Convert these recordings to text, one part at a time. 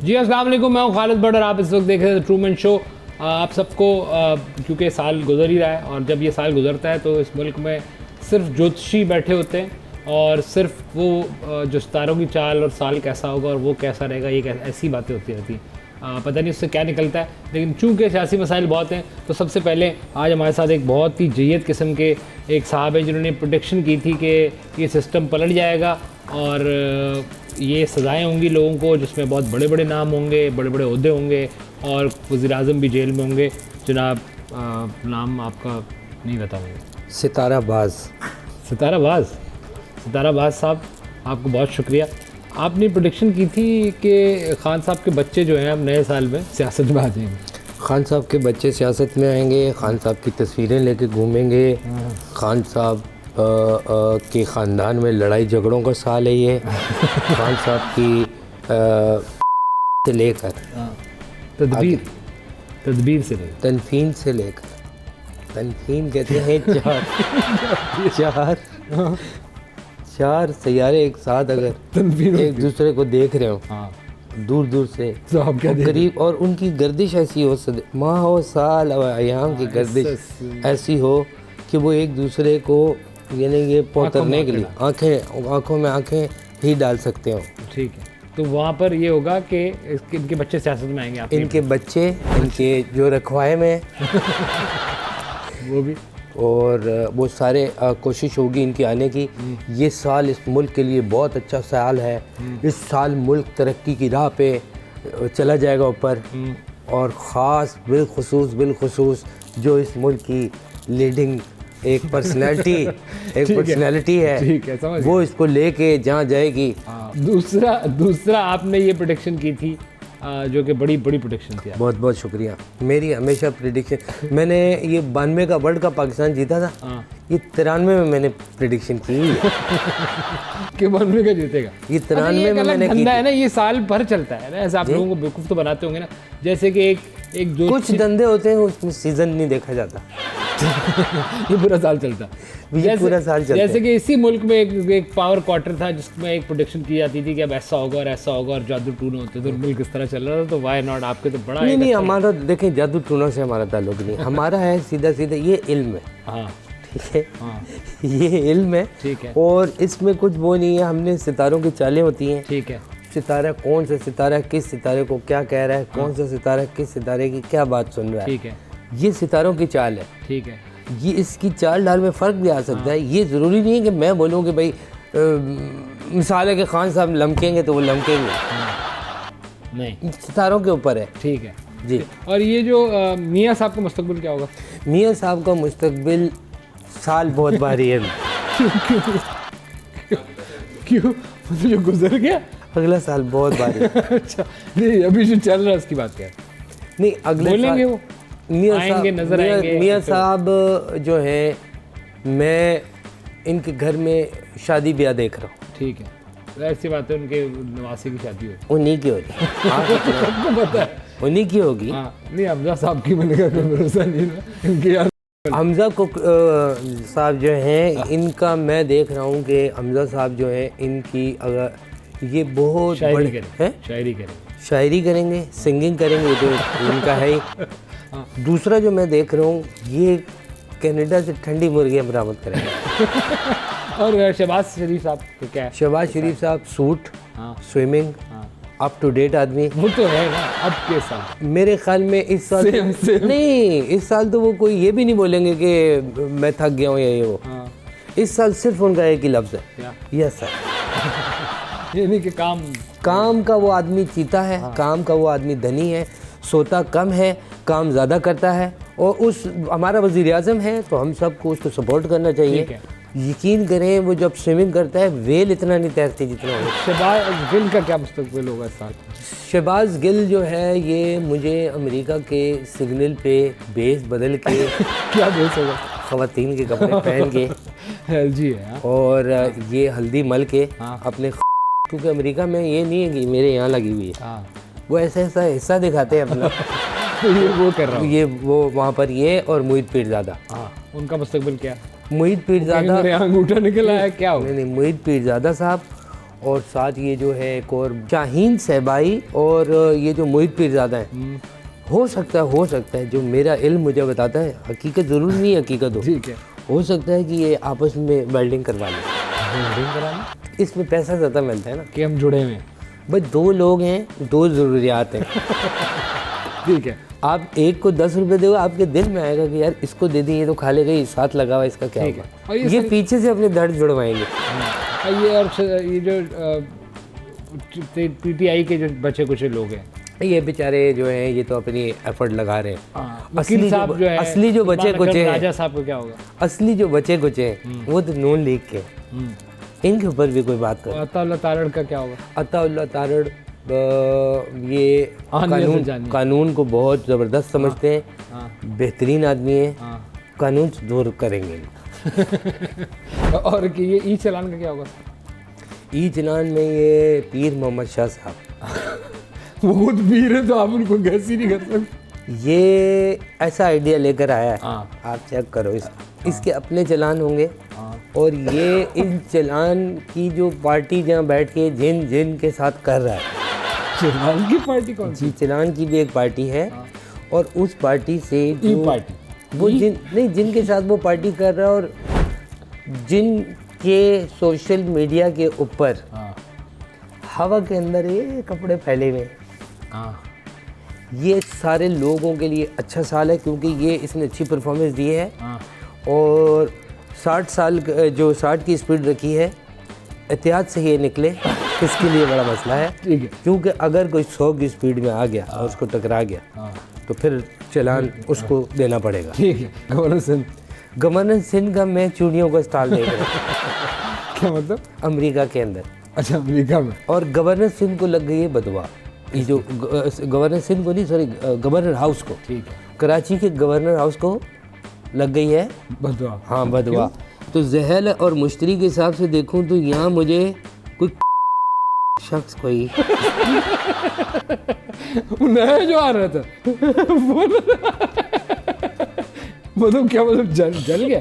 जी अस्सलाम वालेकुम, मैं हूँ खालिद भट्ट और आप इस वक्त देख रहे हैं द ट्रूमैन शो। आप सबको क्योंकि साल गुजर ही रहा है और जब ये साल गुजरता है तो इस मुल्क में सिर्फ ज्योतिषी बैठे होते हैं और सिर्फ वो जो सितारों की चाल और साल कैसा होगा और वो कैसा रहेगा, ये ऐसी बातें होती रहती हैं। पता नहीं उससे क्या निकलता है, लेकिन चूंकि सियासी मसाइल बहुत हैं तो सबसे पहले आज हमारे साथ एक बहुत ही जय्यद किस्म के एक साहब हैं जिन्होंने प्रेडिक्शन की थी कि ये सिस्टम पलट जाएगा और ये सज़ाएँ होंगी लोगों को, जिसमें बहुत बड़े बड़े नाम होंगे, बड़े बड़े ओहदे होंगे और वज़ीर-ए-आज़म भी जेल में होंगे। जनाब नाम आपका नहीं बताऊँगा। सितारा बाज़ साहब, आपको बहुत शुक्रिया। आपने प्रेडिक्शन की थी कि खान साहब के बच्चे जो हैं अब नए साल में सियासत में आ जाएंगे। खान साहब के बच्चे सियासत में आएंगे, खान साहब की तस्वीरें लेके घूमेंगे। खान साहब के ख़ानदान में लड़ाई झगड़ों का साल है ये। खान साहब की से लेकर तदबीर से लेकर तनफीन से लेकर, तनफीन कहते हैं चार सैयारे एक साथ अगर एक दूसरे को देख रहे हो, दूर दूर से तो आप क्या करीब, और उनकी गर्दिश ऐसी हो, माह हो साल और अयाम की गर्दिश ऐसी हो कि वो एक दूसरे को यानी ये पोतरने के लिए आंखों में आंखें ही डाल सकते हो। ठीक है, तो वहाँ पर ये होगा कि इनके बच्चे सियासत में आएंगे। इनके बच्चे, इनके जो रखवाए में वो भी, और वो सारे कोशिश होगी इनकी आने की। ये साल इस मुल्क के लिए बहुत अच्छा साल है। इस साल मुल्क तरक्की की राह पे चला जाएगा ऊपर, और ख़ास बिलखुसूस जो इस मुल्क की लीडिंग एक पर्सनैलिटी है, ठीक है, समझ वो इसको लेके जहाँ जाएगी। दूसरा आपने ये प्रेडिक्शन की थी जो कि बड़ी प्रेडिक्शन थी। बहुत बहुत शुक्रिया। मेरी हमेशा प्रेडिक्शन, मैंने ये 92 का वर्ल्ड कप पाकिस्तान जीता था, ये 93 में मैंने प्रेडिक्शन की कि 92 का जीतेगा। ये 93 में मैंने की है ना, ये साल भर चलता है ना, ऐसा आप लोगों को बेवकूफ़ तो बनाते होंगे ना, जैसे कि एक जो कुछ धंधे होते हैं उसमें सीजन नहीं देखा जाता। ये पूरा साल चलता, जैसे कि इसी मुल्क में एक पावर क्वार्टर था जिसमें एक प्रोडिक्शन की जाती थी कि अब ऐसा होगा और जादू टूने होते तो मुल्क इस तरह चल रहा था। तो वाई नॉट, आपके तो बड़ा नहीं हमारा देखें, जादू टूनों से हमारा ताल्लुक नहीं, हमारा है सीधा ये इल्म है। हाँ ठीक है, ये इल्म है। ठीक है, और इसमें कुछ वो नहीं है। हमने सितारों की चालें होती हैं। ठीक है, सितारा कौन सा सितारा किस सितारे को क्या कह रहा है, कौन सा सितारा किस सितारे की क्या बात सुन रहा है। ठीक है, ये सितारों की चाल है। ठीक है, ये इसकी चाल ढाल में फ़र्क भी आ सकता है। ये ज़रूरी नहीं है कि मैं बोलूँ कि भाई मिसाल है कि खान साहब लमकेंगे तो वो लमकेंगे, नहीं, सितारों के ऊपर है। ठीक है जी। और ये जो मियाँ साहब का मुस्तकबिल क्या होगा? मियाँ साहब का मुस्तकबिल साल बहुत भारी है। क्यों? जो गुजर गया अगला साल बहुत भारी है। अच्छा, नहीं अभी जो चल रहा है उसकी बात क्या है? नहीं, अगले बोलेंगे वो मियाँ साहब जो है, मैं इनके घर में शादी ब्याह देख रहा हूँ। ठीक है, ऐसी बात है, उनके नवासी की शादी होगी, उन्हीं की होगी। आपको पता है, उन्हीं की होगी। नहीं, हमजा साहब की मैंने कहा कोई भरोसा नहीं है इनके यार। हमजा को साहब जो हैं, इनका मैं देख रहा हूँ कि हमजा साहब जो हैं, इनकी अगर ये बहुत शायरी करेंगे, सिंगिंग करेंगे, तो इनका है ही। दूसरा जो मैं देख रहा हूँ, ये कनाडा से ठंडी मुर्गियाँ बरामद करेंगे। और शहबाज शरीफ साहब तो क्या है? शहबाज शरीफ साहब suit, swimming, up to date आदमी। वो तो है ना, अब के साल मेरे ख्याल में इस साल नहीं, इस साल तो वो कोई ये भी नहीं बोलेंगे कि मैं थक गया हूँ या ये वो। इस साल सिर्फ उनका एक ही लफ्ज़ है, यस सर। यानी कि काम का वो आदमी चीता है। काम का वो आदमी धनी है, सोता कम है, काम ज़्यादा करता है। और हमारा वज़ीर-ए-आज़म है तो हम सबको उसको सपोर्ट करना चाहिए। यकीन करें, वो जब स्विमिंग करता है वेल इतना नहीं तैरती जितना वो। शहबाज गिल का क्या मुस्तकबिल होगा इस साल? शहबाज गिल जो है, ये मुझे अमेरिका के सिग्नल पे बेस बदल के क्या बेस होगा? ख़वातीन के कपड़े पहन के जी है, और ये हल्दी मल के अपने, क्योंकि अमेरिका में ये नहीं है कि मेरे यहाँ लगी हुई है, वो ऐसा हिस्सा दिखाते हैं अपना। तो ये वो कर रहा हूँ, ये वो वहाँ पर ये और मोहित पीरज़ादा, उनका मुस्तकबिल क्या? मोहित पीरज़ादा अंगूठा निकला है क्या? नहीं, मोहित पीरज़ादा साहब और साथ ये जो है एक और शाहीन सहबाई और ये जो मोहित पीरज़ादा है, हो सकता है जो मेरा इल्म मुझे बताता है, हकीकत ज़रूर नहीं हकीकत हो, ठीक है, हो सकता है कि ये आपस में वेल्डिंग करवा लें। वेल्डिंग कराना, इसमें पैसा ज़्यादा मिलता है ना कि हम जुड़े हुए हैं। भाई 2 लोग हैं, 2 ज़रूरियात हैं। ठीक है, आप एक को 10 रुपये दोगे, आपके दिल में आएगा कि यार इसको दे दें, ये तो खा लेगा, ये साथ लगा हुआ, इसका क्या ठीक होगा। है। और ये पीछे से अपने दर्द जुड़वाएंगे। ये जो पीटीआई के जो बचे कुछ लोग हैं, ये बेचारे जो हैं ये तो अपनी एफर्ट लगा रहे हैं। वकील साहब जो है, असली जो बचे कुछ हैं, राजा साहब को क्या होगा, असली जो बचे कुछ हैं वो तो नून लीग के, इनके ऊपर भी कोई बात करो। अताउल्लाह तारड़ का क्या होगा? अताउल्लाह तारड़ ये कानून को बहुत ज़बरदस्त समझते हैं, बेहतरीन आदमी है, कानून से दूर करेंगे। और कि ये ई चलान का क्या होगा? ई चलान में ये पीर मोहम्मद शाह साहब वो खुद पीर है तो आप उनको गैस ही नहीं कर सकते। ये ऐसा आइडिया लेकर आया है, आप चेक करो इसके अपने चलान होंगे, और ये इन चलान की जो पार्टी जहाँ बैठ के जिन के साथ कर रहा है, चलान की पार्टी कौन सी? जी चलान की भी एक पार्टी है, और उस पार्टी से जो पार्टी वो जिनके साथ वो पार्टी कर रहा है, और जिनके सोशल मीडिया के ऊपर हवा के अंदर ये कपड़े फैले हुए हैं, ये सारे लोगों के लिए अच्छा साल है, क्योंकि ये इसने अच्छी परफॉर्मेंस दी है, और 60 की स्पीड रखी है, एहतियात से ये निकले, इसके लिए बड़ा मसला है। ठीक है, क्योंकि अगर कोई 100 की स्पीड में आ गया और उसको टकरा गया तो फिर चलान उसको देना पड़ेगा। ठीक है। गवर्नर सिंध का मैं चूड़ियों का स्टॉल देख रहा हूँ। क्या मतलब? अमेरिका के अंदर। अच्छा, अमेरिका में। और गवर्नर सिंध को लग गई है बदवा, ये जो गवर्नर सिंध को नहीं, सॉरी, गवर्नर हाउस को, ठीक है, कराची के गवर्नर हाउस को लग गई है बदवा। हाँ बदवा। तो जहल और मुश्तरी के हिसाब से देखूं तो यहाँ मुझे कोई शख्स कोई नया जो आ रहा था मतलब क्या, मतलब जल गया,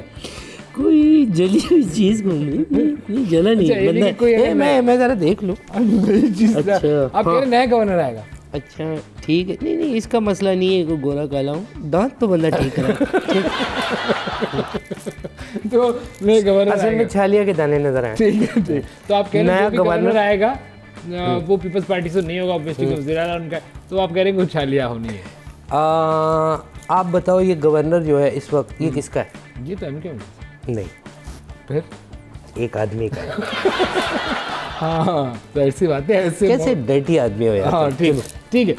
कोई जली हुई चीज नहीं जला नहीं, बंदा मैं जरा देख लूं। नई चीज। अच्छा, आप कह रहे नया गवर्नर आएगा? अच्छा ठीक है, नहीं इसका मसला नहीं है, कोई गोरा काला हूँ, दांत तो बंदा ठीक है। तो नए गवर्नर असल में छालिया के दाने नजर आए। ठीक है, ठीक। तो आप कह रहे हैं गवर्नर आएगा वो पीपल्स पार्टी से नहीं होगा, ऑब्वियसली वज़ीर आला उनका, तो आप कह रहे हैं कुछ छालिया होनी है। आप बताओ ये गवर्नर जो है इस वक्त ये किसका है? ये तो एमके नहीं, फिर एक आदमी का है। हाँ, तो ऐसी बात है, ऐसे कैसे डर्टी आदमी हो यार। हाँ, ठीक है।